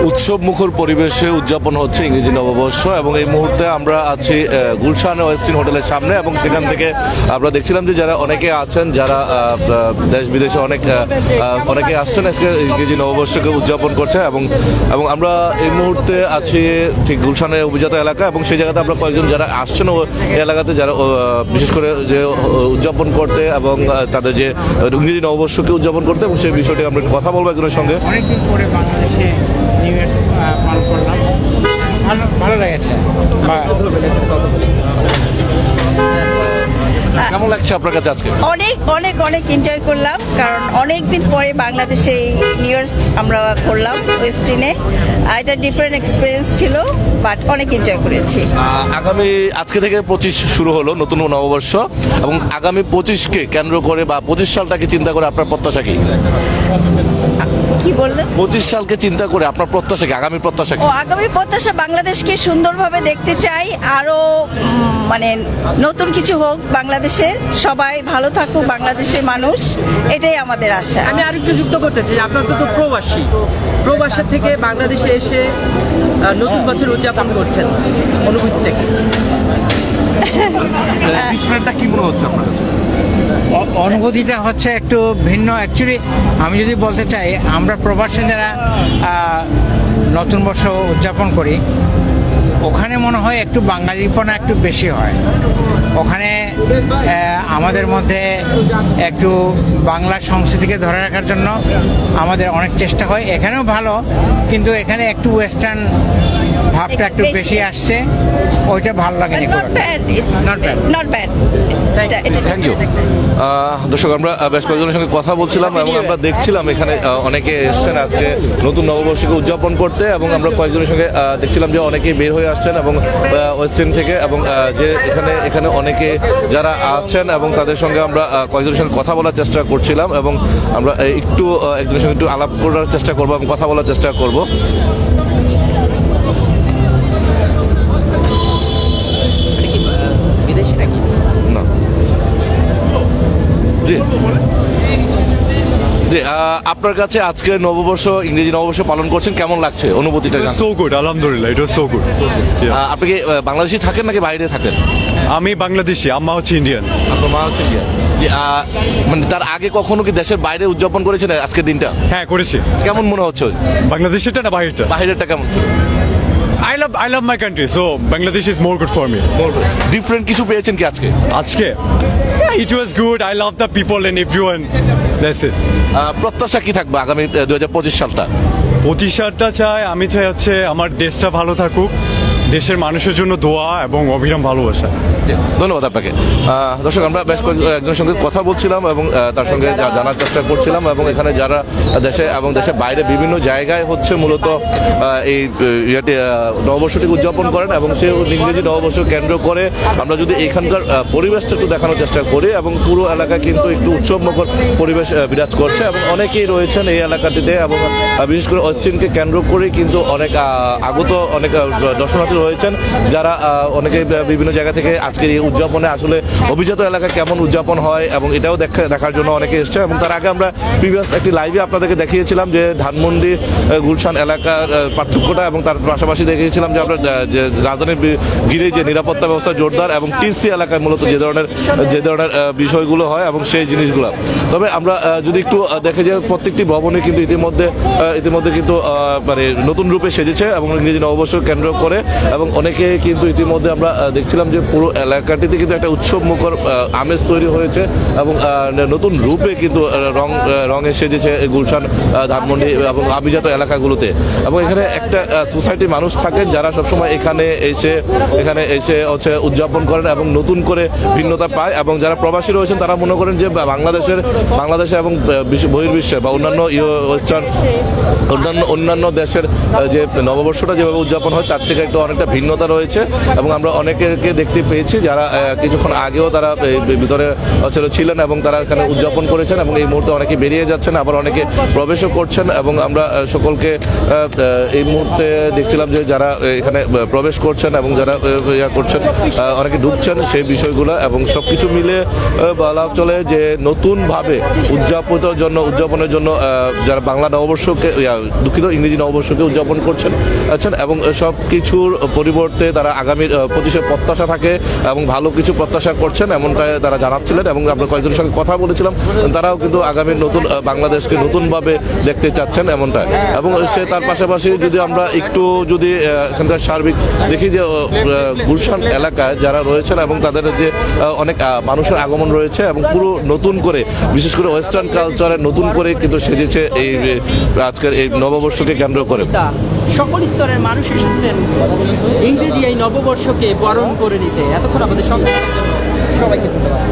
উৎসব মুখর পরিবেশে উদযাপন হচ্ছে ইংরেজি নববর্ষ এবং এই মুহূর্তে আমরা আছি গুলশান ওয়েস্টিন হোটেলের সামনে এবং সেখান থেকে আমরা দেখছিলাম যে যারা অনেকে আছেন যারা দেশ বিদেশে অনেকে আসছেন আজকে ইংরেজি নববর্ষকে উদযাপন করছে এবং আমরা এই মুহূর্তে আছি ঠিক গুলশানের অভিজাত এলাকা এবং সেই জায়গাতে আমরা কয়েকজন যারা আসছেন এই এলাকাতে যারা বিশেষ করে যে উদযাপন করতে এবং তাদের যে ইংরেজি নববর্ষকে উদযাপন করতে এবং সেই বিষয়টি আমরা কথা বলবো একজনের সঙ্গে। অনেকদিন পরে বাংলাদেশে নিউ ইয়ার পালন করলাম, ভালো লেগেছে। কেমন লাগছে আপনার কাছে আজকে? অনেক অনেক অনেক এনজয় করলাম, কারণ অনেক দিন পরে বাংলাদেশে নিউ ইয়ার্স আমরা করলাম ওয়েস্টিনে। এটা ডিফারেন্ট এক্সপিরিয়েন্স ছিল, বাট অনেক এনজয় করেছি। আগামী আজকে থেকে 25 শুরু হলো নতুন নববর্ষ এবং আগামী 25কে কেন্দ্র করে বা 25 সালটাকে চিন্তা করে আপনার প্রত্যাশা কি? কি বললেন? 25 সালকে চিন্তা করে আপনার প্রত্যাশা কি? আগামী প্রত্যাশা কি? আগামী প্রত্যাশা বাংলাদেশকে সুন্দরভাবে দেখতে চাই, আরো মানে নতুন কিছু হোক বাংলাদেশের, সবাই ভালো থাকুক বাংলাদেশের মানুষ, এটাই আমাদের আশা। আমি আরেকটু যুক্ত করতে চাই, আপনার তো প্রবাসী থেকে বাংলাদেশে এসে নতুন বছর উদযাপন করছেন, অনুভূতিটা কি? ডিফারেন্টটা কি মনে হচ্ছে আপনার কাছে? অনুভূতিটা হচ্ছে একটু ভিন্ন। অ্যাকচুয়ালি আমি যদি বলতে চাই, আমরা প্রবাসী যারা নতুন বর্ষ উদযাপন করি, ওখানে মনে হয় একটু বাঙালিপনা একটু বেশি হয়। ওখানে আমাদের মধ্যে একটু বাংলা সংস্কৃতিকে ধরে রাখার জন্য আমাদের অনেক চেষ্টা হয়। এখানেও ভালো, কিন্তু এখানে একটু ওয়েস্টার্ন ভাবটা একটু বেশি আসছে, ওইটা ভালো লাগেনি। Thank you. দর্শক, আমরা বেশ কয়েকজনের সঙ্গে কথা বলছিলাম এবং আমরা দেখছিলাম এখানে অনেকে এসছেন আজকে নতুন নববর্ষকে উদযাপন করতে এবং আমরা কয়েকজনের সঙ্গে দেখছিলাম যে অনেকেই বের হয়ে আসছেন এবং ওয়েস্টার্ন থেকে এবং যে এখানে অনেকে যারা আছেন এবং তাদের সঙ্গে আমরা কয়েকজনের সঙ্গে কথা বলার চেষ্টা করছিলাম এবং আমরা একটু একজনের সঙ্গে একটু আলাপ করার চেষ্টা করবো এবং কথা বলার চেষ্টা করবো। আপনার কাছে আজকে নববর্ষ ইংরেজি নববর্ষ পালন করছেন, কেমন লাগছে অনুভূতিটা? সো গুড, আলহামদুলিল্লাহ, এটা সো গুড। আপনি কি বাংলাদেশি থাকেন নাকি বাইরে থাকেন? আমি বাংলাদেশি, আম্মা হচ্ছে ইন্ডিয়ান। আপনার মা হচ্ছে ইন্ডিয়ান। মানে তার আগে কখনো কি দেশের বাইরে উদযাপন করেছেন আজকের দিনটা? হ্যাঁ, করেছি। কেমন মনে হচ্ছে? বাংলাদেশেরটা না বাইরেরটা? বাইরেরটা কেমন ছিল? I love my country, so Bangladesh is more good for me. Different কিছু পেয়েছেন কি আজকে? Yeah, it was good. I love the people and everyone. That's it. প্রত্যাশা কি থাকবে আগামী 2025 সালটা? 25 সালটা আমি চাই হচ্ছে আমার দেশটা ভালো থাকুক, দেশের মানুষের জন্য দোয়া এবং অবিরাম ভালোবাসা। ধন্যবাদ আপনাকে। দর্শক, আমরা বেশ কয়েকজনের সঙ্গে কথা বলছিলাম এবং তার সঙ্গে জানার চেষ্টা করছিলাম এবং এখানে যারা দেশে এবং দেশের বাইরে বিভিন্ন জায়গায় হচ্ছে মূলত এই নববর্ষটি উদযাপন করেন এবং সেই ইংরেজি নববর্ষ কেন্দ্র করে আমরা যদি এখানকার পরিবেশটা একটু দেখানোর চেষ্টা করি এবং পুরো এলাকায় কিন্তু একটু উৎসবমুখর পরিবেশ বিরাজ করছে এবং অনেকেই রয়েছেন এই এলাকাটিতে এবং বিশেষ করে ওয়েস্টিনকে কেন্দ্র করে কিন্তু অনেক আগত অনেক দর্শনার্থী রয়েছেন যারা অনেকে বিভিন্ন জায়গা থেকে আজকের এই উদযাপনে আসলে অভিজাত এলাকা কেমন উদযাপন হয় এবং এটাও দেখার জন্য অনেকে এসছে এবং তার আগে আমরা প্রিভিয়াস একটি লাইভে আপনাদেরকে দেখিয়েছিলাম যে ধানমন্ডি গুলশান এলাকার পার্থক্যটা এবং তার পাশাপাশি দেখিয়েছিলাম যে আমরা যে রাজধানীর ঘিরে যে নিরাপত্তা ব্যবস্থা জোরদার এবং টিসি এলাকায় মূলত যে ধরনের বিষয়গুলো হয় এবং সেই জিনিসগুলো। তবে আমরা যদি একটু দেখে যে প্রত্যেকটি ভবনে কিন্তু ইতিমধ্যে কিন্তু মানে নতুন রূপে সেজেছে এবং ইংরেজি নববর্ষ কেন্দ্র করে এবং অনেকে কিন্তু ইতিমধ্যে আমরা দেখছিলাম যে পুরো এলাকাটিতে কিন্তু একটা উৎসব মুখর আমেজ তৈরি হয়েছে এবং নতুন রূপে কিন্তু রঙে সেজেছে গুলশান, ধানমন্ডি এবং অভিজাত এলাকাগুলোতে এবং এখানে একটা সোসাইটি মানুষ থাকেন যারা সবসময় এখানে এসে হচ্ছে উদযাপন করেন এবং নতুন করে ভিন্নতা পায় এবং যারা প্রবাসী রয়েছেন তারা মনে করেন যে বাংলাদেশে এবং বহির্বিশ্বে বা অন্যান্য ওয়েস্টার্ন অন্যান্য দেশের যে নববর্ষটা যেভাবে উদযাপন হয় তার থেকে একটু অনেকটা ভিন্নতা রয়েছে এবং আমরা অনেকে দেখতে পেয়েছি দেখছি যারা কিছুক্ষণ আগেও তারা ভিতরে ছিলেন এবং তারা এখানে উদযাপন করেছেন এবং এই মুহূর্তে অনেকে বেরিয়ে যাচ্ছেন, আবার অনেকে প্রবেশও করছেন এবং আমরা সকলকে এই মুহূর্তে দেখছিলাম যে যারা এখানে প্রবেশ করছেন এবং যারা করছেন অনেকে ঢুকছেন সেই বিষয়গুলো, এবং সবকিছু মিলে বলা চলে যে নতুনভাবে উদযাপনের জন্য যারা বাংলা নববর্ষকে দুঃখিত ইংরেজি নববর্ষকে উদযাপন করছেন এবং সব কিছুর পরিবর্তে তারা আগামীর 25-এর প্রত্যাশা থাকে এবং ভালো কিছু প্রত্যাশা করছেন এমনটাই তারা জানাচ্ছিলেন। এবং আমরা কয়েকজনের সঙ্গে কথা বলেছিলাম, তারাও কিন্তু আগামী নতুন বাংলাদেশকে নতুনভাবে দেখতে চাচ্ছেন এমনটাই। এবং সে তার পাশাপাশি যদি আমরা একটু যদি এখানকার সার্বিক দেখি যে গুলশান এলাকায় যারা রয়েছেন এবং তাদের যে অনেক মানুষের আগমন রয়েছে এবং পুরো নতুন করে বিশেষ করে ওয়েস্টার্ন কালচারে নতুন করে কিন্তু সেজেছে এই আজকের এই নববর্ষকে কেন্দ্র করে। সকল স্তরের মানুষ এসেছেন ইংরেজি এই নববর্ষকে বরণ করে নিতে। এতক্ষণ আমাদের সবাইকে ধন্যবাদ।